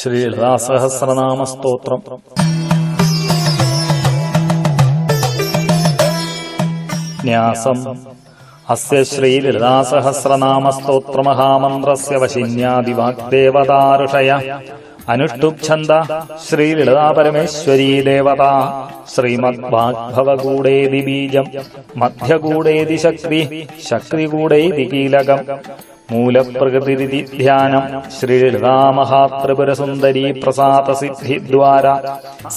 ശ്രീലളിതാസഹസ്രനാമസ്തോത്രം. ന്യാസം അസ്യ ശ്രീലളിതാസഹസ്രനാമസ്തോത്രമഹാമന്ത്രസ്യ വശിന്യാദിവാഗ്ദേവതാ ഋഷയ അനുഷ്ടുപ്ഛന്ദ ശ്രീലളിതാ പരമേശ്വരീ ദേവത. ശ്രീമദ്വാഗ്ഭവഗൂഢേതി ബീജം മധ്യഗൂഢേതി ശക്തി ശക്തിഗൂഢേതി കീലകം മൂലപ്രകൃതിരിതി ധ്യാനം. ശ്രീലളിതാ മഹാത്രിപുരസുന്ദരീ പ്രസാദസിദ്ധിദ്വാര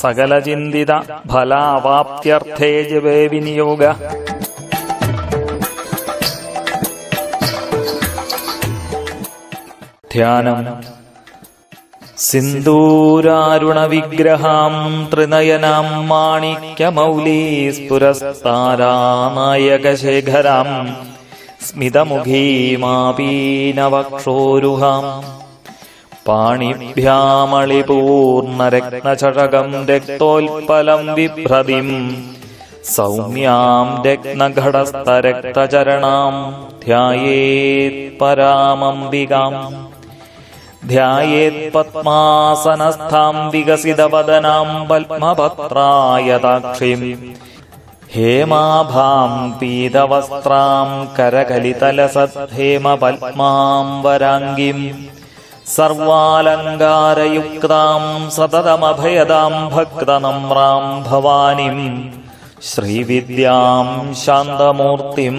സകലചിന്തിത ഫലാവാപ്ത്യർത്ഥേ ജപേ വിനിയോഗ. ധ്യാനം. സിന്ദൂരാരുണവിഗ്രഹാം ത്രിനയനാം മാണിക്യമൗലീസ്ഫുരസ്താരാനായകശേഖരാം സ്മിതമുഖീമാപീനവക്ഷോരുഹാം പാണിഭ്യാമളിപൂർണരത്നചഷകം രക്തോൽപലം വിഭ്രതിം സൗമ്യാം രത്നഘടസ്ഥരക്തചരണാം ധ്യായേത് പരാമംബികാം. ധ്യായേത് പദ്മാസനസ്ഥാം വികസിതവദനാം പത്മപത്രായതാക്ഷിം ഹേമാഭാം പീതവസ്ത്രാം കരകലിതലസദ്ധേമപത്മാം വരാംഗിം സർവാലങ്കാരയുക്താം സതതമഭയദാം ഭക്തനമ്രാം ഭവാനിം ശ്രീവിദ്യാം ശാന്തമൂർത്തിം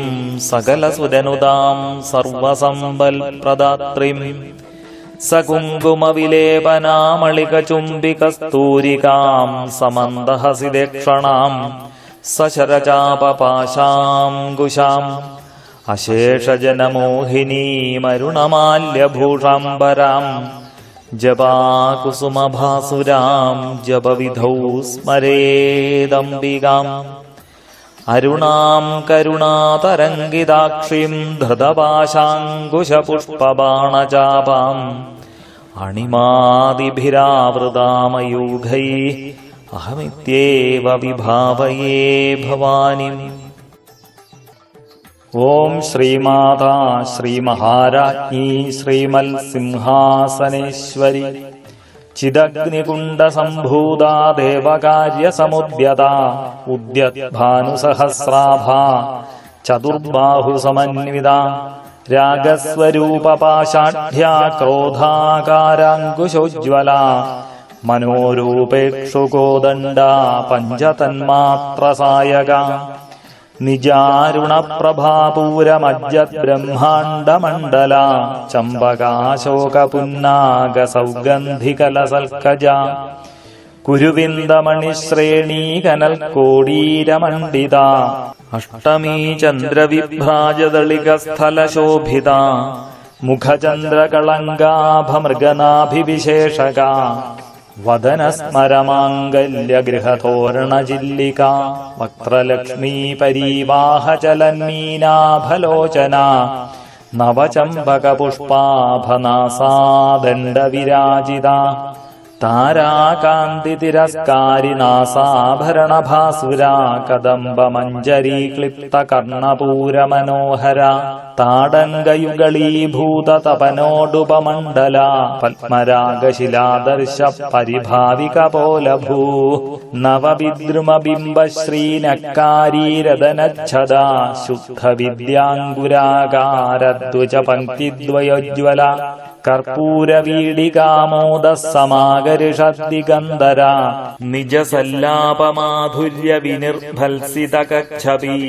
സകലസുരനുദാം സർവസമ്പൽപ്രദാത്രിം സകുങ്കുമവിലേപനാമളികചുംബികസ്തൂരികാം സമന്ദഹസിദേക്ഷണാം സശരചാപപാശാംകുശാം അശേഷജനമോഹിനീമരുണമാല്യഭൂഷാംബരാം ജപാകുസുമഭാസുരാം ജപവിധൗ സ്മരേദംബികാം. അരുണാം കരുണാതരംഗിതാക്ഷിം ധൃതപാശാങ്കുശപുഷ്പബാണചാപാം അണിമാദിഭിരാവൃതാമയൂഖൈ അഹമിത്യേവ വിഭാവയേ ഭവാനിം. ഓം ശ്രീമാതാ ശ്രീമഹാരാജ്ഞീ ശ്രീമൽ സിംഹാസനേശ്വരി ചിദഗ്നികുണ്ഡസംഭൂതാ ദേവകാര്യസമുദ്യതാ ഉദ്യദ്ഭാനുസഹസ്രാഭാ ചതുർബാഹുസമന്വിതാ രാഗസ്വരൂപപാശാഢ്യാ ക്രോധാകാരാങ്കുശോജ്വലാ മനോരൂപേക്ഷുകോദണ്ഡാ പഞ്ചതന്മാത്രസായക നിജാരുണപ്രഭാപൂരമജ്ജദ്ബ്രഹ്മാണ്ഡമണ്ഡല ചമ്പകാശോകപുന്നാഗസൗഗന്ധികലസൽക്കജ കുരുവിന്ദമണിശ്രേണീകനൽക്കോടീരമണ്ഡിത അഷ്ടമീ ചന്ദ്രവിഭ്രാജദളികസ്ഥലശോഭിത മുഖചന്ദ്രകളങ്കാഭമൃഗനാഭിവിശേഷക വദനസ്മരമാംഗല്യഗൃഹതോരണജില്ലിക വക്ത്രലക്ഷ്മീ പരീവാഹചലന്മീനാഭലോചന നവചമ്പകപുഷ്പാഭനാസാദണ്ഡവിരാജിത താരാകാന്തിതിരസ്കാരിനാസാഭരണഭാസുര കദംബമഞ്ജരീക്ലിപ്തകർണപൂരമനോഹര താടങ്കയുഗളീഭൂതതപനോടുപമണ്ഡല പത്മരാഗശിലാദർശ പരിഭാവികപോലഭൂ നവവിദ്രുമബിംബശ്രീനക്കാരീരദനച്ഛദ ശുദ്ധവിദ്യാങ്കുരാകാരദ്വജപംക്തിദ്വയോജ്വല കർപ്പൂരവീഡികാമോദസമാകരിഷദ്ദിഗന്ധര നിജസല്ലാപമാധുര്യവിനിർഭത്സിതകച്ഛവി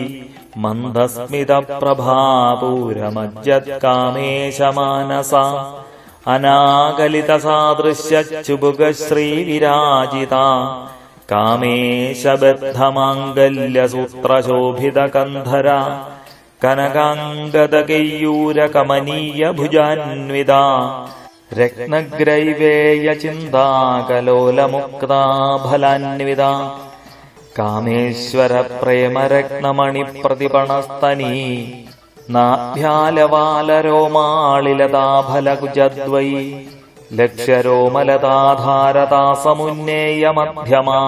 മന്ദസ്മിതപ്രഭാപൂരമജ്ജത്കാമേശമാനസ അനാഗലിതസാദൃശ്യച്ചുബുഗശ്രീവിരാജിത കാമേശബദ്ധമാംഗല്യസൂത്രശോഭിതകന്ധര കനകാംഗദകയ്യൂരകമനീയഭുജാന്വിത രത്നഗ്രൈവേയചിന്താകലോലമുക്താഫലാന്വിത കാമേശ്വരപ്രേമരത്നമണിപ്രതിപണസ്തനീ നാഭ്യാലവാലരോമാളിലതാഫലകുജദ്വൈ ലക്ഷ്യരോമലതാധാരതാസമുന്നേയമധ്യമാ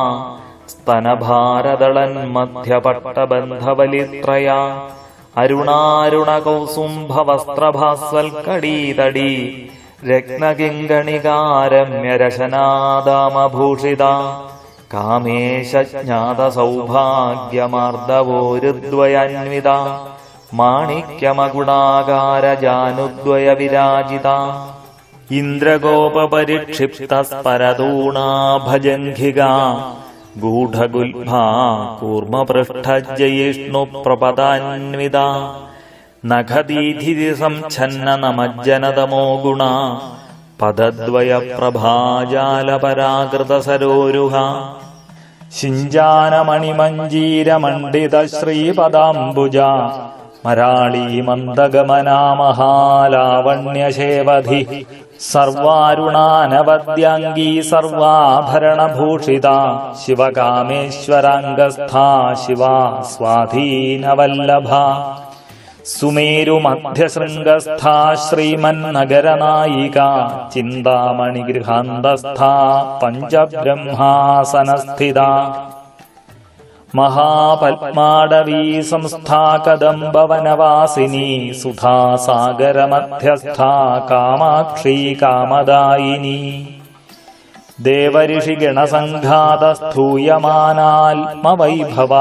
രത്നകിങ്കണികാരമ്യരശനാദാമഭൂഷിത കാമേശജ്ഞാതസൗഭാഗ്യമാർദ്ദവോരുദ്വയന്വിത മാണിക്യമകുടാകാരജാനുദ്വയ വിരാജിത ഇന്ദ്രഗോപരിക്ഷിപ്തസ്പരതൂണാഭജംഘിക ഗൂഢഗുൽഭാ കൂർമ്മപൃഷ്ഠജയിഷ്ണുപ്രപദാന്വിത നഖദീധിതി സംഛന്ന നമജ്ജനതമോ ഗുണ പദദ്വയപ്രഭാജാലപരാകൃതസരോരുഹ ശിഞ്ചാനമണിമഞ്ജീരമണ്ഡിത ശ്രീപദാംബുജ മരാളീ മന്ദഗമനാ മഹാലാവണ്യശേവധി സർവാരുണാനവദ്യാംഗീ സർവാഭരണഭൂഷിത ശിവകാമേശ്വരാംഗസ്ഥാ ശിവാ സ്വാധീനവല്ലഭ സുമേരുമധ്യശൃംഗസ്ഥാ ശ്രീമന്നഗരനായിക ചിന്താമണിഗൃഹാന്തസ്ഥാ പഞ്ചബ്രഹ്മാസനസ്ഥിത മഹാപത്മാടവീ സംസ്ഥാ കദംബവനവാസിനി സുധാസാഗരമധ്യസ്ഥാ കാമാക്ഷീ കാമദായിനി ദേവഋഷിഗണസംഘാതസ്ഥൂയമാനാത്മവൈഭവ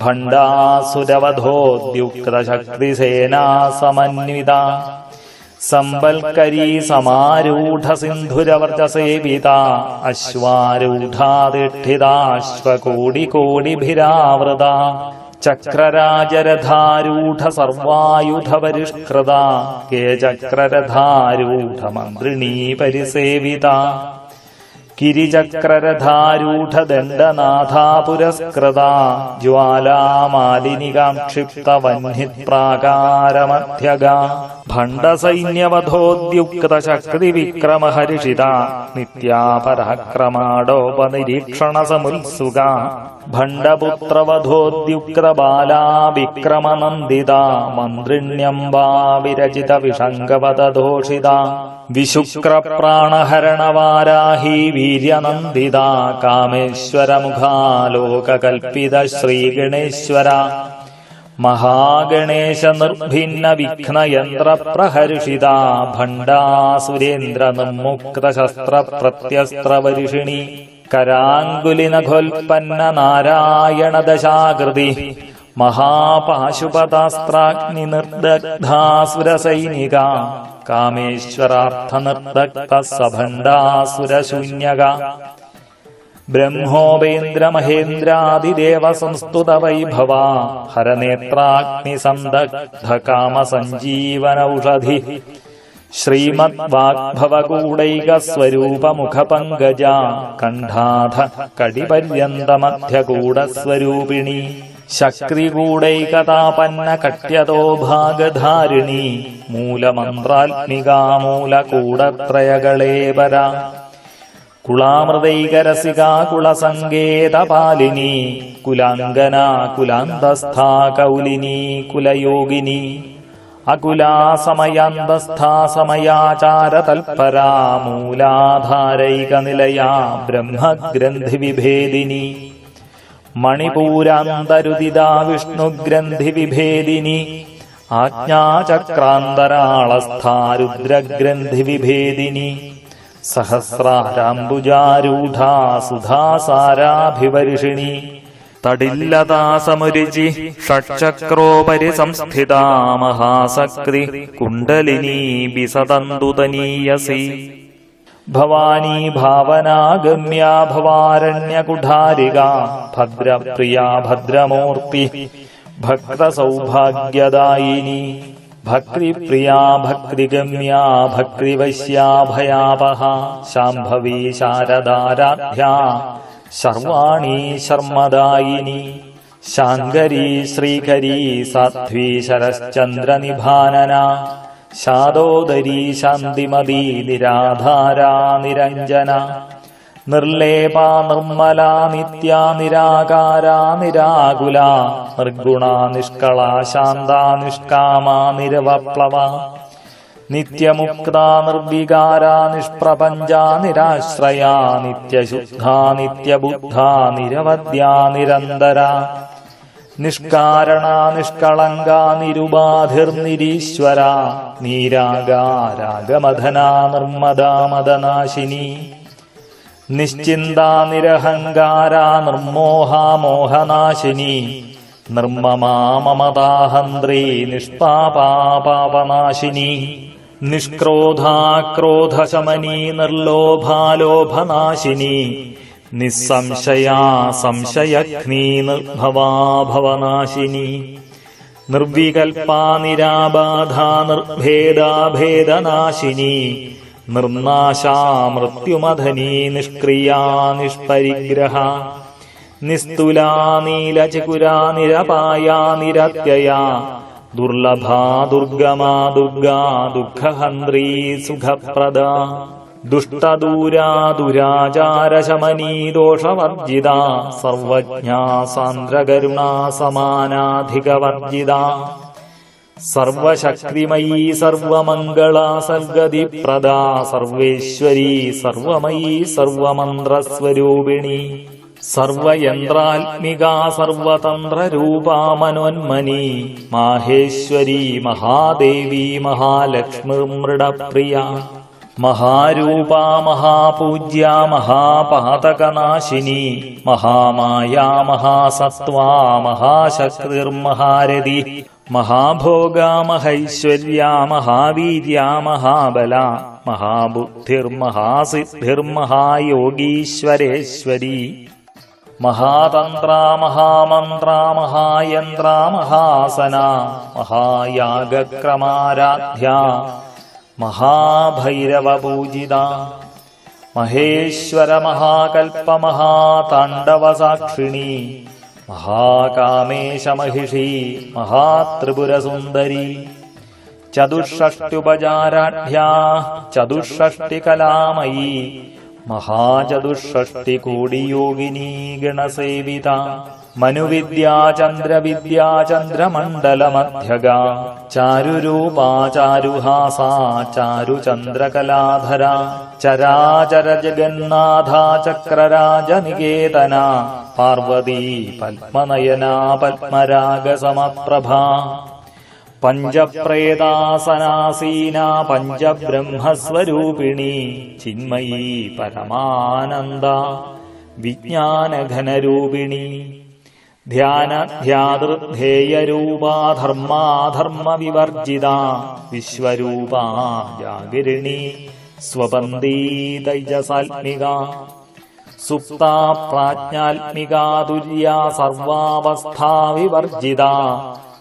ഭണ്ഡാസുരവധോദ്യുക്തശക്തിസേനാ സമന്വിത സംബൽക്കരീ സമാരൂഢ സിന്ധുരവർജസേവിത അശ്വാരൂഢാതിഷ്ഠിതാശ്വകോടികോടിഭിരാവൃത ചക്രരാജരഥാരൂഢ സർവായുധപരിഷ്കൃത കേചക്രരഥാരൂഢ മന്ത്രിണീ പരിസേവിത ഗിരിചക്രരഥാരൂഢ ദണ്ഡനാഥാ പുരസ്കൃത ജ്വാലാമാലിനികാക്ഷിപ്തവഹ്നിപ്രാകാരമധ്യഗ ഭണ്ഡസൈന്യവധോദ്യുക്ത ശക്തിവിക്രമഹർഷിത നിത്യാപരാക്രമാടോപനിരീക്ഷണ സമുത്സുക ഭണ്ഡപുത്രവധോദ്യുക്ത ബാലാ വിക്രമനന്ദിത മന്ത്രിണ്യംബാ വിരചിത വിഷംഗവദോഷിത വിശുക്രപ്രാണഹരണവാരാഹി വീര്യനന്ദിത കാമേശ്വരമുഖാലോകകൽപ്പിത ശ്രീഗണേശ്വര മഹാഗണേശ നിർഭിന്ന വിഘ്നയന്ത്രപ്രഹർഷിത ഭണ്ഡാസുരേന്ദ്ര നിർമുക്ത ശസ്ത്രപ്രത്യസ്ത്രവരിഷിണി കരാങ്കുലിനഘോൽപ്പന്ന നാരായണ ദശാകൃതി മഹാപാശുപതാസ്ത്രാഗ്നി നിർദഗ്ധാസുരസൈനിക കാമേശ്വരാർത്ഥനിർദഗ്ധ സഭണ്ഡാസുരശൂന്യക ബ്രഹ്മോപേന്ദ്രമഹേന്ദ്രാദിദേവ സംസ്തുത വൈഭവ ഹരനേത്രാഗ്നിസന്ദഗ്ധ കാമസഞ്ജീവനൌഷധി ശ്രീമദ്വാഗ്ഭവകൂടൈകസ്വരൂപമുഖപങ്കജ കണ്ഠാധ കടിപര്യന്തമധ്യകൂടസ്വരൂപിണി ശക്തികൂടൈകതാപന്ന കട്യതോ ഭാഗധാരിണി മൂലമന്ത്രാത്മികാ മൂലകൂടത്രയകളേവര കുളാമൃതൈകരസികാ കുളസങ്കേതപാലിനി കുലാംഗനാ കുലാന്തസ്ഥാ കൗലിനി കുലയോഗിനി അകുലാ സമയാന്തസ്ഥാ സമയാചാരതൽപരാ മൂലാധാരൈകനിലയാ ബ്രഹ്മഗ്രന്ഥിവിഭേദിനി മണിപൂരാന്തരുദിതാ വിഷ്ണുഗ്രന്ഥിവിഭേദിനി ആജ്ഞാചക്രാന്തരാളസ്ഥാ രുദ്രഗ്രന്ഥിവിഭേദിനി സഹസ്രാരാംബുജാരൂഢാ സുധാസാരാഭിവർഷിണി തടില്ലതാസമുരുചി ഷട്ചക്രോപരി സംസ്ഥിതാ മഹാസക്തി കുണ്ടലിനീ ബിസതന്തുതനീയസി ഭവാനി ഭാവനാഗമ്യാ ഭവാരണ്യകുഠാരിക ഭദ്രപ്രിയാ ഭദ്രമൂർത്തി ഭക്തസൗഭാഗ്യദായിനി ഭക്തിപ്രിയാ ഭക്തിഗമ്യാ ഭക്തിവശ്യാ ഭയാപഹ ശാംഭവീ ശാരദാരാധ്യാ ശർവാണി ശർമ്മദായിനി ശാങ്കരീ ശ്രീകരീ സാധ്വീ ശരശ്ചന്ദ്രനിഭാനന ശാദോദരീ ശാന്തിമതീ നിരാധാരാ നിരഞ്ജന നിർലേപാ നിർമ്മലാ നിത്യാ നിരാകാരാ നിരാകുല നിർഗുണാ നിഷ്കളാ ശാന്താ നിഷ്കാമാ നിരവപ്ലവ നിത്യമുക്താ നിർവികാരാ നിഷ്പ്രപഞ്ചാ നിരാശ്രയാ നിത്യശുദ്ധാ നിത്യബുദ്ധാ നിരവദ്യാ നിരന്തര നിഷ്കാരണ നിഷ്കളങ്ക നിരുപാധിർനിരീശ്വര നീരാഗ രാഗമധന നിർമ്മദാ മദനാശിനി നിശ്ചിന്ത നിരഹങ്കാര നിർമോഹ മോഹനാശിനി നിർമ്മമാ മമതാഹന്ത്രി നിഷ്പാപാപാപനാശിനി നിഷ്ക്രോധാക്രോധശമനി നിർലോഭാലോഭനാശിനി നിസ്സംശയാ സംശയഘ്നീ നിർഭവാ ഭവനാശിനി നിർവികൽപാ നിരാബാധ നിർഭേദാഭേദനാശിനി നിർനാശാ മൃത്യുമധനി നിഷ്ക്രിയാ നിഷ്പരിഗ്രഹ നിസ്തുലാ നീലചകുരാ നിരപായാ നിരത്യയാ ദുർലഭാ ദുർഗമാ ദുർഗാ ദുഃഖഹന്ത്രീ സുഖപ്രദാ ദുഷ്ടദൂരാ ദുരാചാരശമനീ ദോഷവർജിതാ സർവജ്ഞാ സാന്ദ്രകരുണാ സമാനാധികവർജിതാ സർവശക്തിമയീ സർവമംഗളാ സർഗതിപ്രദാ സർവേശ്വരീ സർവമയീ സർവമന്ത്രസ്വരൂപിണി സർവയന്ത്രാത്മികാ സർവതന്ത്രരൂപാ മനോന്മനി മാഹേശ്വരീ മഹാദേവി മഹാലക്ഷ്മിർമൃഡപ്രിയ മഹാരൂപാ മഹാപൂജ്യാ മഹാപാതകനാശിനി മഹാമായാ മഹാസത്വാ മഹാശക്തിർമഹാരഥി മഹാഭോഗാ മഹൈശ്വര്യാ മഹാവീര്യാ മഹാബല മഹാബുദ്ധിർമഹാസിദ്ധിർമഹായോഗീശ്വരേശ്വരി മഹാതന്ത്രാ മഹാമന്ത്രാ മഹായന്ത്രാ മഹാസന മഹായാഗക്രമാരാധ്യാ മഹാഭൈരവപൂജിത മഹേശ്വര മഹാകൽപ മഹാതാണ്ഡവസാക്ഷിണി മഹാകാമേശമഹിഷി മഹാത്രിപുരസുന്ദരി ചതുഷ്ഷഷ്ട്യുപചാരാഢ്യാ ചതുഷ്ഷഷ്ടികലാമയീ മഹാചതുഷ്ഷഷ്ടികോടിയോഗിനീ ഗണസേവിത മനുവിദ്യാ ചന്ദ്രവിദ്യാ ചന്ദ്രമണ്ഡലമധ്യഗ ചാരുരൂപാ ചാരുഹാസാ ചാരുചന്ദ്രകലാധര ചരാചര ജഗന്നാഥ ചക്രരാജനികേതന പാർവതീ പത്മനയനാ പത്മരാഗസമപ്രഭാ പഞ്ചപ്രേതാസനാസീനാ പഞ്ചബ്രഹ്മസ്വരൂപിണി ചിന്മയീ പരമാനന്ദ വിജ്ഞാനഘനരൂപിണി ധ്യാനധ്യാതൃധ്യേയരൂപാ ധർമാധർമ്മവിവർജിത വിശ്വരൂപാ ജാഗരിണി സ്വപന്ദീ തൈജസാത്മിക സുപ്താ പ്രാജ്ഞാത്മികാ തുര്യാ സർവാവസ്ഥാവിവർജിത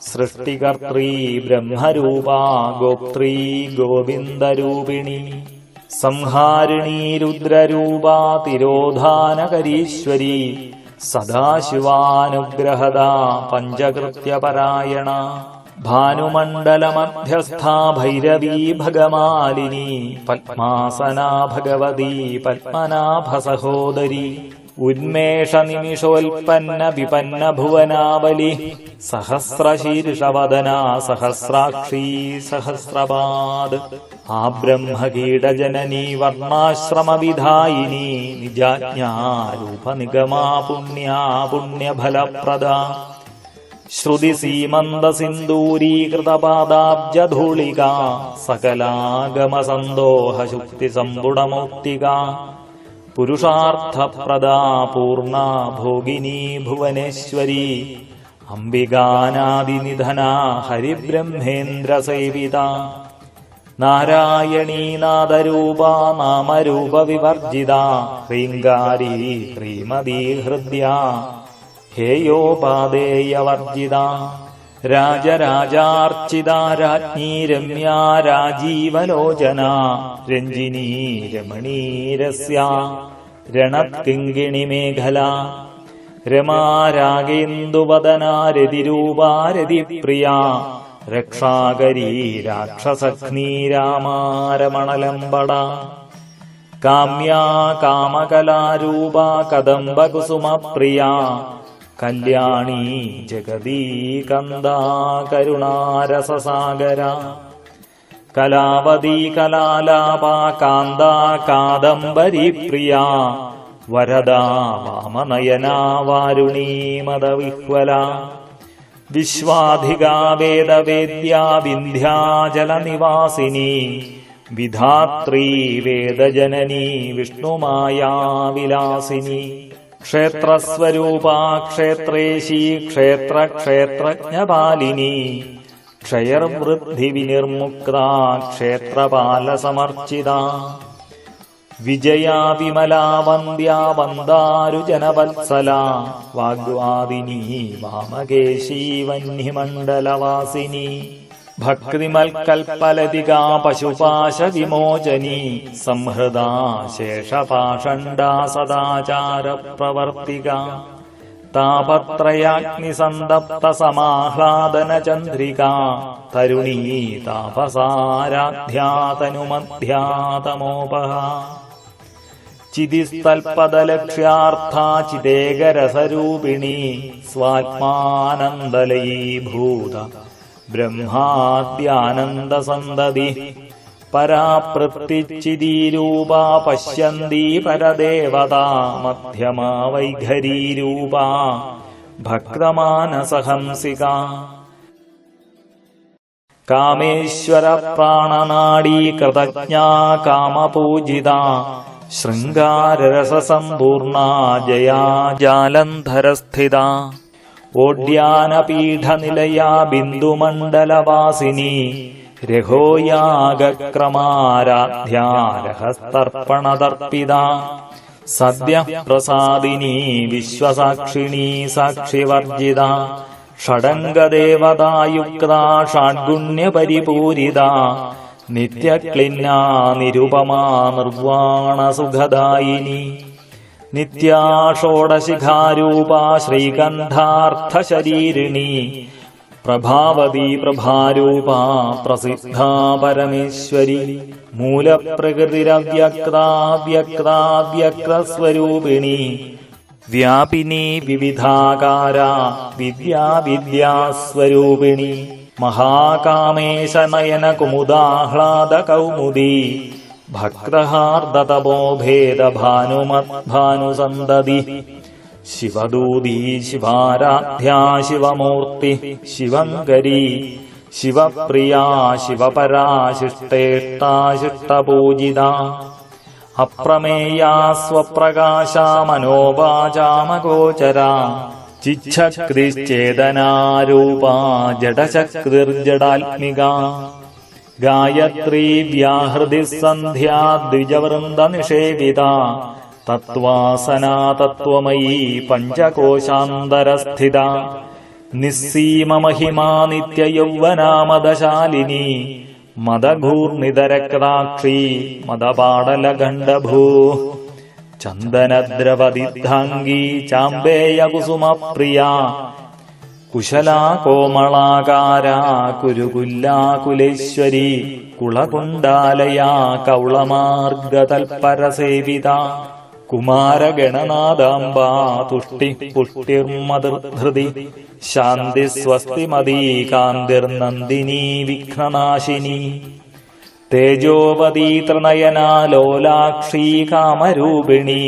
സൃഷ്ടികർത്രീ ബ്രഹ്മരൂപാ ഗോപ്ത്രീ ഗോവിന്ദരൂപിണി സംഹാരിണീ രുദ്രരൂപാ തിരോധാനകരീശ്വരി സദാശിവാനുഗ്രഹദാ പഞ്ചകൃത്യപരായണ ഭാനുമണ്ഡലമധ്യസ്ഥാ ഭൈരവീ ഭഗമാലിനി പത്മാസനാ ഭഗവതി പത്മനാഭസഹോദരി ഉന്മേഷനിമിഷോൽപ്പന്ന വിപന്ന ഭുവനാവലി സഹസ്രശീർഷവദനാ സഹസ്രാക്ഷീ സഹസ്രപാദ് ആ ബ്രഹ്മകീടജനനീ വർണ്ണാശ്രമവിധായിനി നിജാജ്ഞാരൂപനിഗമാ പുണ്യാ പുണ്യഫലപ്രദാ ശ്രുതിസീമന്തസിന്ദൂരീകൃതപാദാബ്ജധൂളികാ സകലാഗമസന്തോഹശുക്തിസമ്പുടമൗക്തികാ പുരുഷാർത്ഥപ്രദാ പൂർണ്ണാ ഭോഗിനി ഭുവനേശ്വരി അംബികാനാദിനിധനാ ഹരിബ്രഹ്മേന്ദ്രസേവിത നാരായണീ നാദരൂപാ നാമരൂപവിവർജിത ഹ്രീങ്കാരീ ശ്രീമതീ ഹൃദ്യാ ഹേയോപാദേയവർജിത രാജരാജാർച്ചിത രാജ്ഞീ രമ്യാ രാജീവലോചന രഞ്ജിനീ രമണീരസ്യ രണത്കിങ്കിണി മേഖല രമാ രാഗേന്ദുവദനാ രതിരൂപാ രതിപ്രിയ രക്ഷാകരീ രാക്ഷസഘ്നീ രാമാരമണലംബട കാമ്യാ കാമകലാരൂപാ കദംബകുസുമപ്രിയ കല്യാണീ ജഗദീ കന്ദാ കരുണാരസസാഗര കലാവതീ കലാലാപാ കാന്താ കാദംബരീ പ്രിയ വരദാ വാമനയനാ വാരുണീ മദവിഹ്വല വിശ്വാധികാ വേദവേദ്യാ വിന്ധ്യാചലനിവാസിനി വിധാത്രീ വേദജനനീ വിഷ്ണുമായാ വിലാസിനി ക്ഷേത്രസ്വരൂപാ ക്ഷേത്രേശീ ക്ഷേത്രജ്ഞപാലിനി ക്ഷയർവൃദ്ധിവിനിർമുക്താ ക്ഷേത്രപാലസമർച്ചിതാ വിജയാ വിമലാ വന്ദ്യാ വന്ദാരുജനവത്സലാ വാഗ്വാദിനി വാമകേശീ വഹ്നിമണ്ഡലവാസിനി ഭക്തിമൽക്കൽപ്പലതികാ പശുപാശവിമോചനി സംഹൃദാ ശേഷപാഷണ്ഡാ സദാചാരപ്രവർത്തിക താപത്രയാഗ്നിസന്തപ്ത സമാഹ്ലാദനചന്ദ്രികാ തരുണീ താപസാരാധ്യാതനുമധ്യാതമോപഹ ചിതിസ്തൽപദലക്ഷ്യാർത്ഥാ ചിദേകരസരൂപിണി സ്വാത്മാനന്ദലയീഭൂത ബ്രഹ്മാദ്യാനന്ദസന്തതി പരാപ്രത്യച്ചിദീരൂപാ പശ്യന്തി പരദേവതാ മധ്യമാ വൈഖരീരൂപാ ഭക്തമാനസഹംസിക കാമേശ്വര പ്രാണനാഡീ കൃതജ്ഞാ കാമപൂജിത ശൃംഗാരരസസമ്പൂർണ ജയാ ജാലന്ധരസ്ഥിത ഓഡ്യാനപീഠനിലയാ ബിന്ദുമണ്ഡലവാസിനി രഘോയാഗക്രമാരാധ്യാരഹസ്തർപ്പണതർപ്പിത സദ്യ പ്രസാദിനി വിശ്വസാക്ഷിണീ സാക്ഷിവർജിത ഷഡംഗദേവതായുക്ത ഷാഡ്ഗുണ്യപരിപൂരിത നിത്യക്ലിന്നാ നിരുപമാ നിർവാണസുഖദായിനി നിത്യാ ഷോഡശിഖാരൂപാ ശ്രീകണ്ഠാർത്ഥശരീരിണി പ്രഭാവതി പ്രഭാരൂപാ പ്രസിദ്ധാ പരമേശ്വരി മൂലപ്രകൃതിരവ്യക്താവ്യക്താവ്യക്തസ്വരൂപിണി വ്യാപിനി വിവിധാകാരാ വിദ്യാവിദ്യാസ്വരൂപിണി മഹാകാമേശനയന കുമുദാഹ്ലാദകൗമുദി ഭക്തഹാർദതപോഭേദഭാനുമദ്ഭാനുസന്തതി ശിവദൂതീ ശിവാരാധ്യാ ശിവമൂർത്തി ശിവങ്കരീ ശിവപ്രിയാ ശിവപരാ ശിഷ്ടേഷ്ടാ ശിഷ്ടപൂജിത അപ്രമേയാ സ്വപ്രകാശാ മനോവാചാമഗോചരാ ചിച്ഛക്തിശ്ചേതനാരൂപാ ജഡശക്തിർജഡാത്മിക ഗായത്രീ വ്യാഹൃതി സന്ധ്യാ ദ്വിജവൃന്ദനിഷേവിത തത്വാസനാ തത്വമയീ പഞ്ചകോശാന്തരസ്ഥിത നിസ്സീമമഹിമാ നിത്യയൗവനാമദശാലിനി മദഘൂർണിതരക്താക്ഷി മദപാടലഗണ്ഡഭൂ ചന്ദനദ്രവദിദ്ധാംഗീ ചാമ്പേയകുസുമപ്രിയാ കുശലാ കോമളാകാരാ കുരുകുല്ലാകുലേശ്വരി കുളകുണ്ടാലയാ കൗളമാർഗതൽപരസേവിത കുമാരഗണനാദാംബാ തുഷ്ടി പുഷ്ടിർമധൃതി ശാന്തി സ്വസ്തിമതീ കാന്തിർനന്ദിനീ വിഘ്നനാശിനി തേജോവതീ ത്രിനയനാ ലോലാക്ഷീ കാമരൂപിണി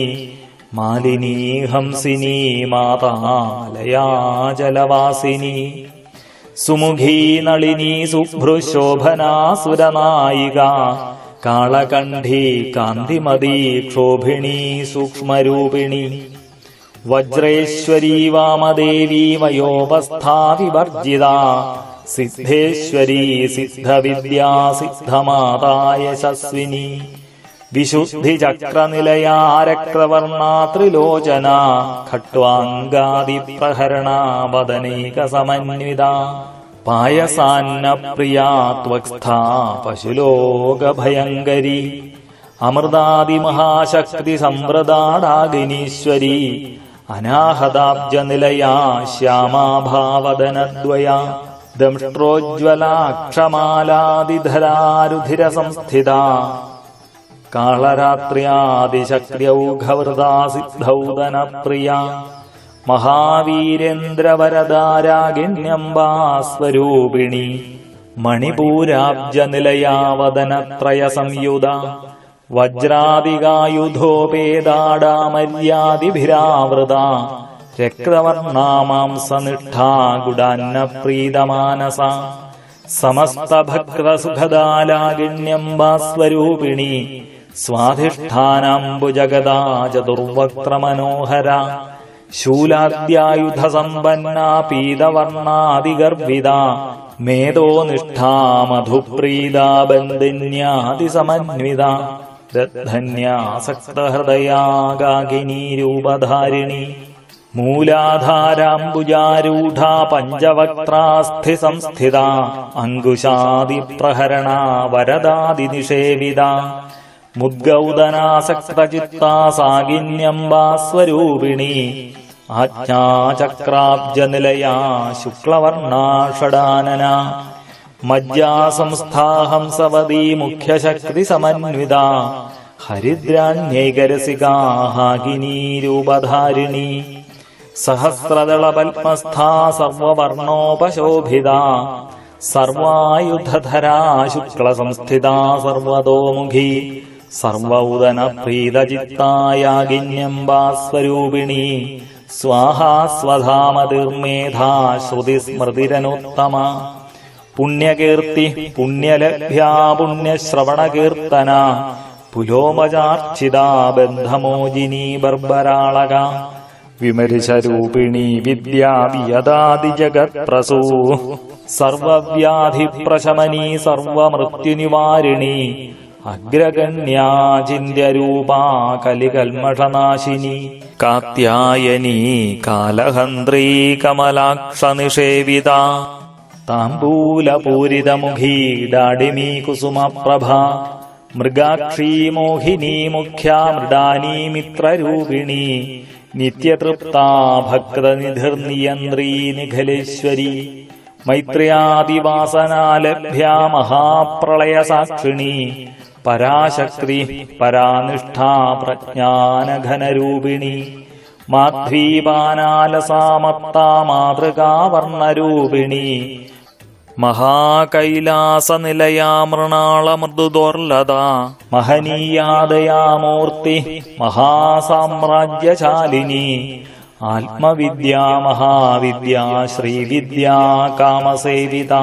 മാലിനീ ഹംസിനീ മാതാലയാ ജലവാസിനി സുമുഖീ നളിനീ സുഭ്രുശോഭനാ സുരനായിക കാളകണ്ഠീ കാന്തിമതീ ക്ഷോഭിണീ സൂക്ഷ്മരൂപിണി വജ്രേശ്വരീ വാമദേവീ വയോപസ്ഥാ വിവർജിത സിദ്ധേശ്വരീ സിദ്ധവിദ്യാ സിദ്ധമാതാ യശസ്വിനി വിശുദ്ധിചക്രനിലയാ രക്തവർണാ ത്രിലോചനാ ഖട്വാംഗാദിപ്രഹരണാ വദനൈകസമന്വിത പായസാന്നപ്രിയാ ത്വക്സ്ഥാ പശുലോകഭയങ്കരി അമൃതാദിമഹാശക്തി സംവൃതാടാഗിനീശ്വരി അനാഹതാബ്ജനിലയാ ശ്യാമാഭാവദനദ്വയാ ദംഷ്ട്രോജ്വലാക്ഷമാലാദിധരാരുധിര സംസ്ഥിത കാളരാത്ര്യാദിശക്ര്യൗഘവൃതാ സിദ്ധൗദനപ്രിയ മഹാവീരേന്ദ്രവരദാരാഗിണ്യംബാ സ്വരൂപിണി മണിപൂരാബ്ജനിലയാ വദനത്രയ സംയുത വജ്രാദികായുധോപേതാടാമര്യാദിഭിരാവൃത രക്തവർണാമാംസനിഷ്ഠാ ഗുഡാന്നപ്രീതമാനസ സമസ്തഭക്തസുഖദാലാകിണ്യംബാസ്വരൂപിണി സ്വാധിഷ്ഠാനാംബുജഗദാ ചതുർവക്ത്രമനോഹര ശൂലാദ്യായുധസമ്പന്നാ പീതവർണാതിഗർഭിത മേധോ നിഷ്ഠാ മധുപ്രീതാ ബന്ധിന്യാതിസമന്വിത ദദ്ധന്യാസക്തഹൃദയാ ഗാഗിനീരൂപധാരിണി മൂലാധാരാംബുജാരൂഢാ പഞ്ചവക്ത്രാസ്ഥി സംസ്ഥിത അങ്കുശാദിപ്രഹരണ വരദാദിനിഷേവിത മുദ്ഗൗദനാസക്തചിത്താ സാകിന്യംബാസ്വരൂപിണി ആജ്ഞാചക്രാബ്ജനിലയാ ശുക്ലവർണാ ഷടാനന മജ്ജാസംസ്ഥാഹംസവതീ മുഖ്യശക്തിസമന്വിത ഹരിദ്രാണ്യൈകരസികാ ഹാകിനീരൂപധാരിണി സഹസ്രദളപത്മസ്ഥാ സർവവർണോപശോഭിത സർവായുധധരാ ശുക്ലസംസ്ഥിതാ സർവതോമുഖി സർവൗദനപ്രീതചിത്തായാഗിന്യംബാസ്വരൂപിണി സ്വാഹാ സ്വധാമതിർമേധാ ശ്രുതിസ്മൃതിരനുത്തമ പുണ്യകീർത്തി പുണ്യലഭ്യാ പുണ്യശ്രവണകീർത്തന പുലോമചാർച്ചിതാ ബന്ധമോജിനി ബർബരാളക വിമരിശരൂപിണി വിദ്യാവിയദാദിജഗത്പ്രസൂ സർവവ്യാധിപ്രശമനീ സർവമൃത്യുനിവാരിണി അഗ്രഗണ്യാ ചിന്യരൂപാ കലികൽമഷനാശിനി കാത്യായനീ കാലഹന്ത്രീ കമലാക്ഷനിഷേവിത താംബൂലപൂരിതമുഖീ ഡാഡിമീ കുസുമപ്രഭ മൃഗാക്ഷീ മോഹിനീ മുഖ്യാ മൃഡാനീ മിത്രരൂപിണി നിത്യതൃപ്താ ഭക്തനിധിർനിയന്ത്രീ നിഖലേശ്വരി മൈത്ര്യാദിവാസനാലഭ്യാ മഹാപ്രളയസാക്ഷിണി പരാശക്തി പരാനിഷ്ഠാ പ്രജ്ഞാനഘനരൂപിണി മാധ്വീപാനാലസാമത്താ മാതൃകാവർണരൂപിണി മഹാകൈലാസനിലയാ മൃണാളമൃദുദോർലത മഹനീയാദയാമൂർത്തി മഹാസാമ്രാജ്യശാലിനി ആത്മവിദ്യാ മഹാവിദ്യാ ശ്രീവിദ്യാ കാമസേവിത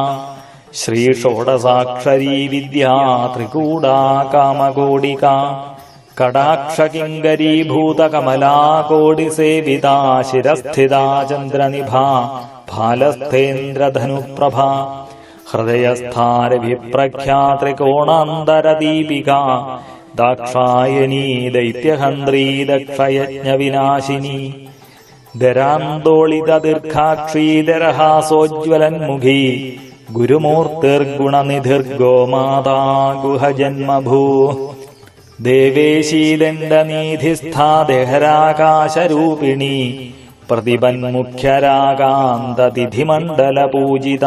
ശ്രീഷോഡസാക്ഷരീ വിദ്യാ ത്രികൂടാ കാമകോടിക കടാക്ഷകിങ്കരീഭൂതകമലാകോടിസേവിതാ ശിരസ്ഥിതാ ചന്ദ്രനിഭാ ഭാലസ്ഥേന്ദ്രധനുപ്രഭ ഹൃദയസ്ഥാരവിപ്രഖ്യാ ത്രികോണാന്തരദീപിക ദാക്ഷായനീ ദൈത്യഹന്ത്രീ ദക്ഷയജ്ഞവിനാശിനി ദരാന്തോളിതദീർഘാക്ഷീധരഹാസോജ്വലന്മുഖി ഗുരുമൂർത്തിർഗുണനിധിർഗോമാതാ ഗുഹജന്മഭൂ ദേവേശീദണ്ഡനീധിസ്ഥാ ദേഹരാകാശരൂപിണി പ്രതിപന്മുഖ്യരാകാന്തതിഥിമണ്ഡലപൂജിത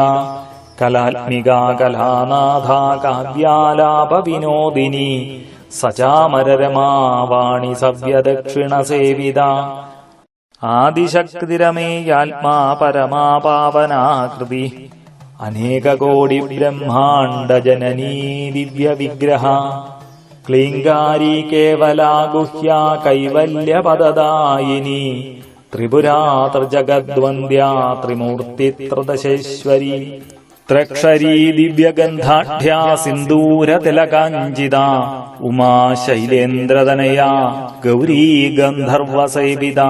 കലാത്മികാ കലാനാഥാ കാവ്യാലാപവിനോദിനി സചാമരരമാവാണി സവ്യദക്ഷിണസേവിത ആദിശക്തിരമേയാത്മാ പരമാ പാവനാകൃതി അനേകകോടി ബ്രഹ്മാണ്ഡജനനീ ദിവ്യവിഗ്രഹ ക്ലീങ്കാരീ കേവലാ ഗുഹ്യാ കൈവല്യപദദായിനി ത്രിപുരാ ത്രിജഗദ്വന്ദ്യാ ത്രിമൂർത്തിത്രദശേശ്വരി ത്രക്ഷരീ ദിവ്യഗന്ധാഢ്യാ സിന്ദൂരതിലകാഞ്ചിതാ ഉമാ ശൈലേന്ദ്രതനയാ ഗൗരീ ഗന്ധർവസേവിത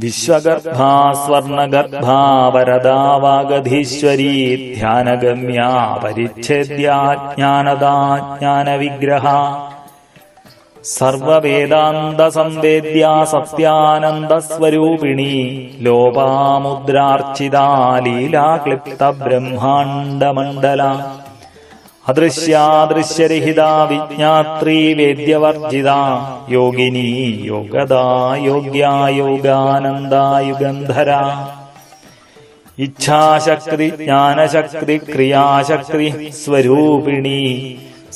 വിശ്വഗർഭാ സ്വർണഗർഭാ വരദാ വാഗധീശ്വരീ ധ്യാനഗമ്യാ പരിച്ഛേദ്യാ ജ്ഞാനദാ ജ്ഞാനവിഗ്രഹ സർവവേദാന്തസംവേദ്യാ സത്യാനന്ദസ്വരൂപിണി ലോപാമുദ്രാർച്ചിതാ ലീലാക്ലിപ്തബ്രഹ്മാണ്ഡമണ്ഡല അദൃശ്യാദൃശ്യരഹിതാ വിജ്ഞാത്രീ വേദ്യവർജിതാ യോഗിനി യോഗദാ യോഗ്യാ യോഗാനന്ദാ യുഗന്ധര ഇച്ഛാശക്തി ജ്ഞാനശക്തി ക്രിയാശക്തി സ്വരൂപിണി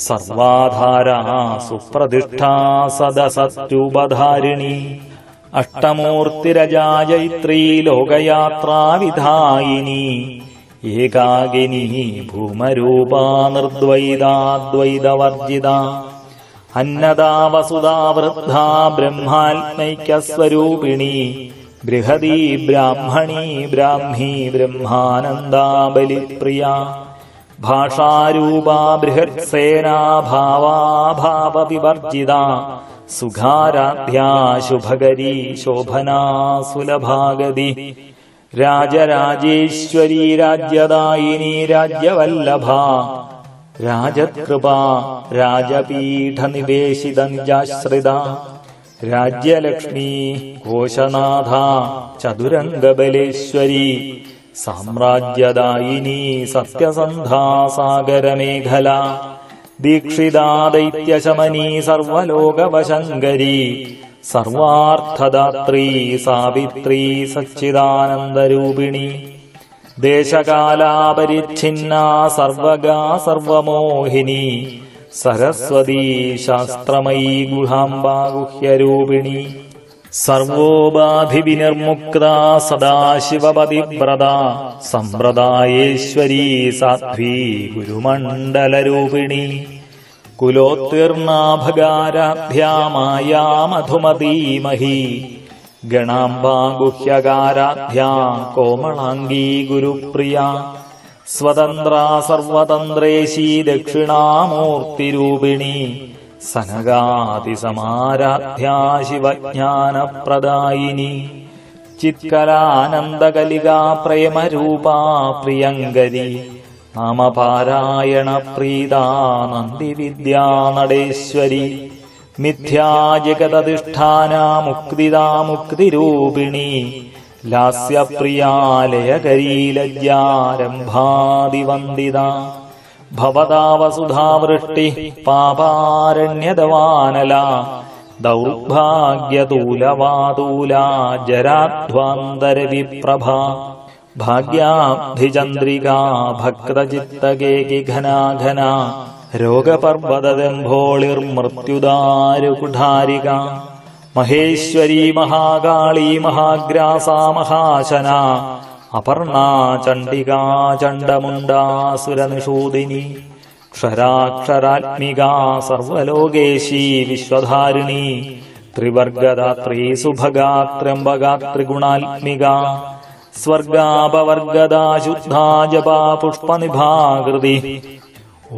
സർവാധാരാ സുപ്രതിഷ്ഠാ സദസദ്രൂപധാരിണി അഷ്ടമൂർത്തിരജായൈത്രീ ലോകയാത്രാവിധായിനി ഏകാകിനി ഭൂമരൂപാ നിർദ്വൈതാദ്വൈതവർജിത അന്നദാ വസുധാ വൃദ്ധാ ബ്രഹ്മാത്മൈക്യസ്വരൂപിണി ബൃഹദീ ബ്രാഹ്മണീ ബ്രാഹ്മീ ബ്രഹ്മാനന്ദാ ബലിപ്രിയ ഭാഷാരൂപാ ബൃഹത്സേനാ ഭാവാ ഭാവവിവർജിത സുഖാരാധ്യാ ശുഭകരീ ശോഭനാ സുലഭാഗതി രാജരാജേശ്വരീ രാജ്യദായിനി രാജ്യവല്ലഭ രാജകൃപാ രാജപീഠനിവേശിത നിജാശ്രിത രാജ്യലക്ഷ്മീ കോശനാഥ ചതുരംഗബലേശ്വരി സാമ്രാജ്യദായിനി സത്യസന്ധാ സാഗരമേഖല ദീക്ഷിതാ ദൈത്യശമനീ സർവലോകവശങ്കരി സർവാർത്ഥദാത്രീ സാവിത്രീ സച്ചിദാനന്ദരൂപിണി ദേശകാലാപരിച്ഛിന്നാ സർവഗാ സർവമോഹിനി സരസ്വതീ ശാസ്ത്രമയീ ഗുഹാംബാ ഗുഹ്യരൂപിണി സർവോപാധിവിനിർമുക്താ സദാശിവപതിവ്രത സമ്പ്രദായേശ്വരീ സാധ്വീ ഗുരുമണ്ഡലരൂപിണി കുലോത്തീർണാഭകാരാധ്യാ മായാ മധുമതീമഹി ഗണാംബാ ഗുഹ്യകാരാധ്യാ കോമളാംഗീ ഗുരുപ്രിയ സ്വതന്ത്രാ സർവതന്ത്രേശീ ദക്ഷിണാമൂർത്തിരൂപിണി സനകാതിസമാരാധ്യാ ശിവജ്ഞാനപ്രദായിനി ചിത്കലാനന്ദകലികാ പ്രേമരൂപാ പ്രിയങ്കരി നാമപാരായണ പ്രീതാ നന്ദിവിദ്യാ നടേശ്വരി മിഥ്യാജഗതധിഷ്ഠാനാ മുക്തിദാ മുക്തിരൂപിണി ലാസ്യപ്രിയാ ലയകരീ ലജ്ജാരംഭാദിവന്ദിത ഭവതാ വസുധാവൃഷ്ടി പാപാരണ്യദവാനല ദൗർഭാഗ്യതൂലവാതൂലാ ജരാധ്വാന്തരവിപ്രഭ ഭാഗ്യാബ്ധിചന്ദ്രികാ ഭക്തചിത്തകേകി ഘനാഘന രോഗപർവതദംഭോളിർമൃത്യുദാരുകുഠാരിക മഹേശ്വരീ മഹാകാളീ മഹാഗ്രാസാ മഹാശന അപർണാ ചണ്ഡികാ ചണ്ഡമുണ്ടാസുരനിഷൂദിനി ക്ഷരാക്ഷരാത്മികാ സർവലോകേശീ വിശ്വധാരിണി ത്രിവർഗദാത്രീ സുഭഗാ ത്രംബകാ ത്രിഗുണാത്മികാ സ്വർഗാപവർഗദാ ശുദ്ധാ ജപാ പുഷ്പനിഭാകൃതി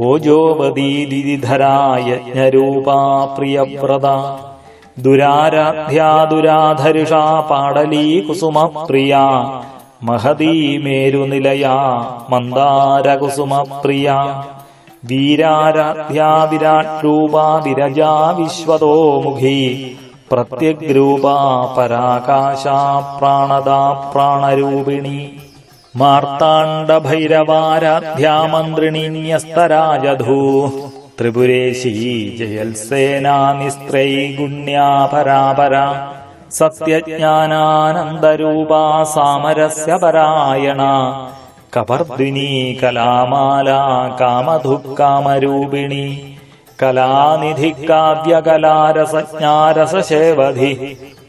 ഓജോപദീ ദിധിധരാ യജ്ഞരൂപാ പ്രിയവ്രത ദുരാരാധ്യാ ദുരാധരുഷാ പാടലീ കുസുമപ്രിയ മഹതീ മേരുനിലയാ മന്ദാരകുസുമപ്രിയ വീരാരാധ്യാ വിരാട് രൂപാ വിരജാ വിശ്വതോമുഖി പ്രത്യഗ്രൂപാ പരാകാശാ പ്രാണദാ പ്രാണരൂപിണി മാർത്താണ്ഡഭൈരവാരാധ്യാ മന്ത്രിണി ന്യസ്തരാജധൂ ത്രിപുരേശീ ജയൽസേനാ നിസ്ത്രൈഗുണ്യാ പരാപരാ സത്യജ്ഞാനാനന്ദരൂപാ സാമരസ്യ പരായണ കപർദ്ദിനീ കലാമാലാ കാമധുക്കാമരൂപിണി കലാനിധി കാവ്യകലാരസജ്ഞാരസശേവധി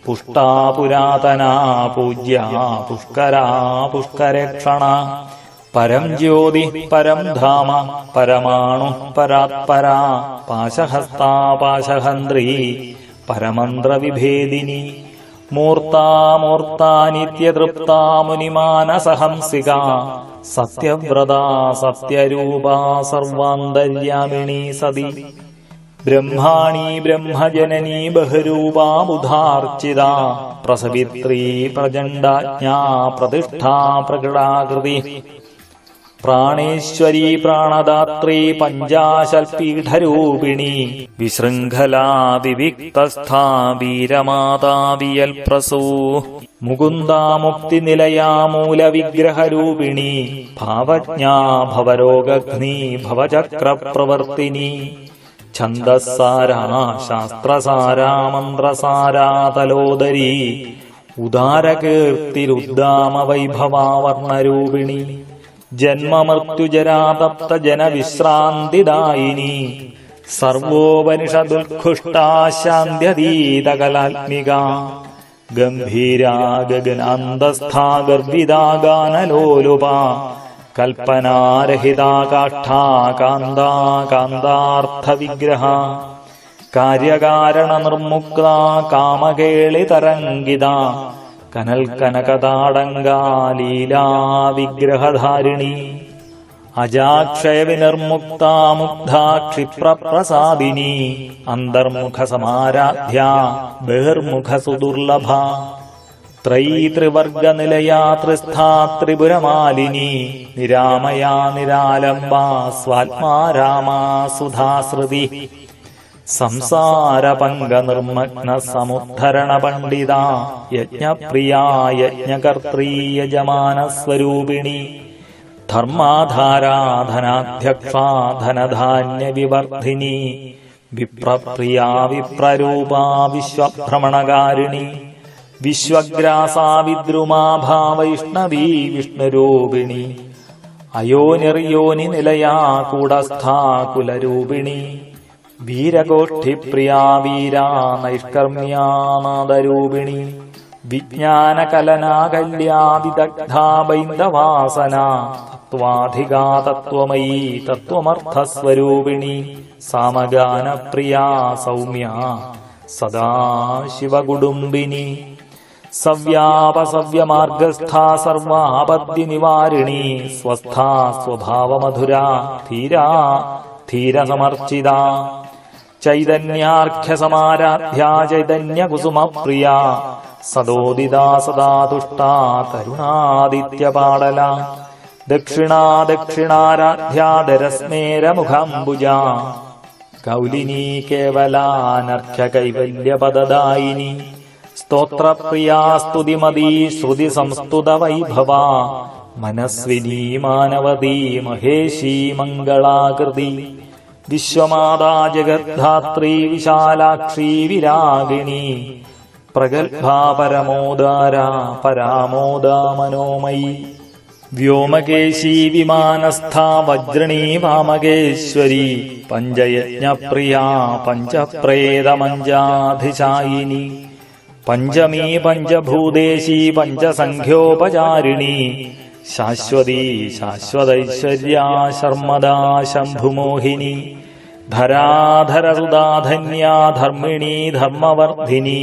പുഷ്ടാ പുരാതനാ പൂജ്യാ പുഷ്കരാ പുഷ്കരക്ഷണ പരം ജ്യോതി പരം ധാമ പരമാണു പരാത്പരാ പാശഹസ്താ പാശഹന്ത്രീ പരമന്ത്രവിഭേദിനി മൂർത്താമൂർത്താ നിത്യതൃപ്താ മുനിമാനസഹംസികാ സത്യവ്രതാ സത്യരൂപാ സർവാന്തര്യാമിണീ സതി ബ്രഹ്മാണി ബ്രഹ്മജനനീ ബഹുരൂപാ ബുധാർച്ചിതാ പ്രസവിത്രീ പ്രചണ്ഡാജ്ഞാ പ്രതിഷ്ഠാ പ്രകടാകൃതി പ്രാണേശ്വരീ പ്രാണദാത്രീ പഞ്ചാശൽപീഠരൂപിണി വിശൃംഖലാ വിവിക്തസ്ഥാ വീരമാതാ വിയൽപ്രസൂ മുകുന്ദാ മുക്തിനിലയാ മൂലവിഗ്രഹരൂപിണി ഭാവജ്ഞാ ഭവരോഗഘ്നീ ഭവചക്രപ്രവർത്തിനി ഛന്ദസ്സാരാ ശാസ്ത്രസാരാ മന്ത്രസാരാ തലോദരീ ഉദാരകീർത്തിരുദ്ദാമവൈഭവാവർണരൂപിണി ജന്മമൃത്യുജരാതപ്തജനവിശ്രാന്തിദായിനി സർവോപനിഷദുൽഘുഷ്ടാ ശാന്ത്യതീതകലാത്മികാ ഗംഭീരാ ഗഗനാന്തസ്ഥാ ഗർഭിതാ ഗാനലോലുപാ കൽപ്പനാരഹിതാ കാഷ്ഠാ കാന്താ കാന്താർത്ഥവിഗ്രഹ കാര്യകാരണ നിർമുക്താ കാമകേളിതരംഗിതാ കനൽ കനകതാടങ്കാലീലാ വിഗ്രഹധാരിണി അജാക്ഷയ വിനിർമുക്ത മുഗ്ധാ ക്ഷിപ്രപ്രസാദിനി അന്തർമുഖ സമാരാധ്യ ബഹിർമുഖ സുദുർലഭ ത്രൈത്രിവർഗ നിലയാ ത്രിസ്ഥാ ത്രിപുരമാലിനി നിരാമയാ നിരാലംബാ സ്വാത്മാ രാമാ സുധാശ്രുതി സംസാരപങ്ക നിർമ്മഗ്ന സമുദ്ധരണ പണ്ഡിത യജ്ഞപ്രിയാ യജ്ഞകർത്രീ യജമാനസ്വരൂപിണി ധർമാധാരാ ധനാധ്യക്ഷാ ധനധാന്യ വിവർദ്ധിനി വിപ്രപ്രിയാ വിപ്രരൂപാ വിശ്വഭ്രമണകാരിണി വിശ്വഗ്രാസാ വിദ്രുമാഭാ വൈഷ്ണവീ വിഷ്ണുരൂപിണി അയോനിർയോനി നിലയാ കൂടസ്ഥാ കുലരൂപിണി വീരഗോഷ്ഠിപ്രിയാ വീരാ നൈഷ്കർമ്മ്യാ നാദരൂപിണി വിജ്ഞാനകലനാകല്യാദിദഗ്ധാ ബൈന്ദവാസന തത്വാധികാ തത്വമയീ തത്വമർത്ഥസ്വരൂപിണി സാമഗാനപ്രിയാ സൗമ്യ സദാശിവകുടുംബിനി സവ്യാപസവ്യമാർഗസ്ഥാ സർവാപദ്യനിവാരിണി സ്വസ്ഥാ സ്വഭാവമധുരാ ധീരാ ധീരസമർച്ചിതാ ചൈതന്യാർഘ്യസമാരാധ്യാ ചൈതന്യകുസുമപ്രിയാ സദോദിതാ സദാ തുഷ്ടാ കരുണാദിത്യപാടല ദക്ഷിണാ ദക്ഷിണാരാധ്യാ ദരസ്മേരമുഖാംബുജാ കൗലിനീ കേവലാനർഘ്യ കൈവല്യപദദായിനി സ്തോത്രപ്രിയാ സ്തുതിമതീ ശ്രുതി സംസ്തുത വൈഭവാ മനസ്വിനീ മാനവതീ മഹേശീ മംഗളാകൃതി വിശ്വമാതാ ജഗദ്ധാത്രീ വിശാലാക്ഷീ വിരാഗിണി പ്രഗൽഭാ പരമോദാരാ പരാമോദാ മനോമയീ വ്യോമകേശീ വിമാനസ്ഥാ വജ്രണീ വാമകേശ്വരി പഞ്ചയജ്ഞപ്രിയാ പഞ്ചപ്രേതമഞ്ജാധിശായിനി പഞ്ചമീ പഞ്ചഭൂതേശീ പഞ്ചസംഖ്യോപചാരിണി ശാശ്വതീ ശാശ്വതൈശ്വര്യാ ശർമ്മദാ ശംഭുമോഹിനി ധരാധരസുധാധന്യാ ധർമ്മിണീ ധർമ്മവർദ്ധിനി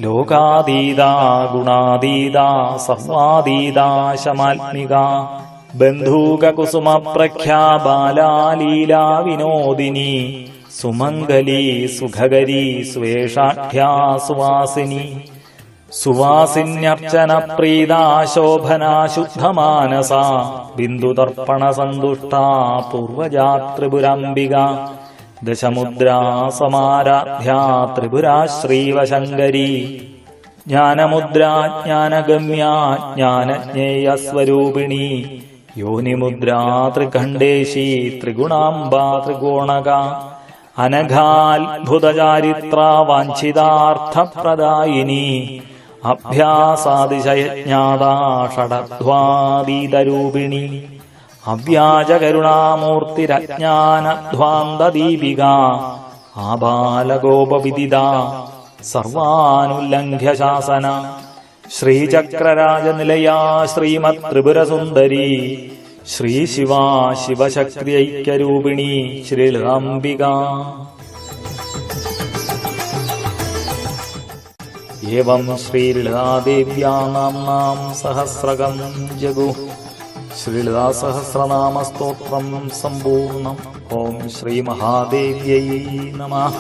ലോകാതീതാ ഗുണാതീതാ സർവാതീതാ ശമാത്മികാ ബന്ധൂകകുസുമപ്രഖ്യാ ബാലാലീലാ വിനോദിനി സുമംഗലീ സുഖകരീ സ്വേഷാഢ്യാ സുവാസിനി സുവാസിന്യർച്ചന പ്രീതാ ശോഭനാ ശുദ്ധമാനസാ ബിന്ദുതർപ്പണ സന്തുഷ്ടാ പൂർവജാ ത്രിപുരാംബിക ദശമുദ്രാ സമാരാധ്യാ ത്രിപുരാ ശ്രീവശങ്കരി ജ്ഞാനമുദ്രാ ജ്ഞാനഗമ്യാ ജ്ഞാനജ്ഞേയസ്വരൂപിണി യോനിമുദ്രാ ത്രിഖണ്ഡേശീ ത്രിഗുണാംബാ ത്രികോണക അനഘാത്ഭുതചാരിത്രാ വാഞ്ചിതാർത്ഥപ്രദായിനി അഭ്യാസാതിശയജ്ഞാതാ ഷഡധ്വാദീതരൂപിണി അവ്യാജകരുണാമൂർത്തിരജ്ഞാനധ്വാന്തദീപിക ആബാലഗോപവിദിതാ സർവാനുല്ലംഘ്യ ശാസന ശ്രീചക്രരാജനിലയാ ശ്രീമത് ത്രിപുരസുന്ദരി ശ്രീശിവാ ശിവശക്തിഐക്യരൂപിണി ശ്രീലളിതാംബിക. ഏവം ശ്രീലളിതാദേവ്യാ നാംനാം സഹസ്രകം ജഗു. ശ്രീലളിതാസഹസ്രനാമസ്തോത്രം സമ്പൂർണം. ഓം ശ്രീ മഹാദേവ്യൈ നമഃ.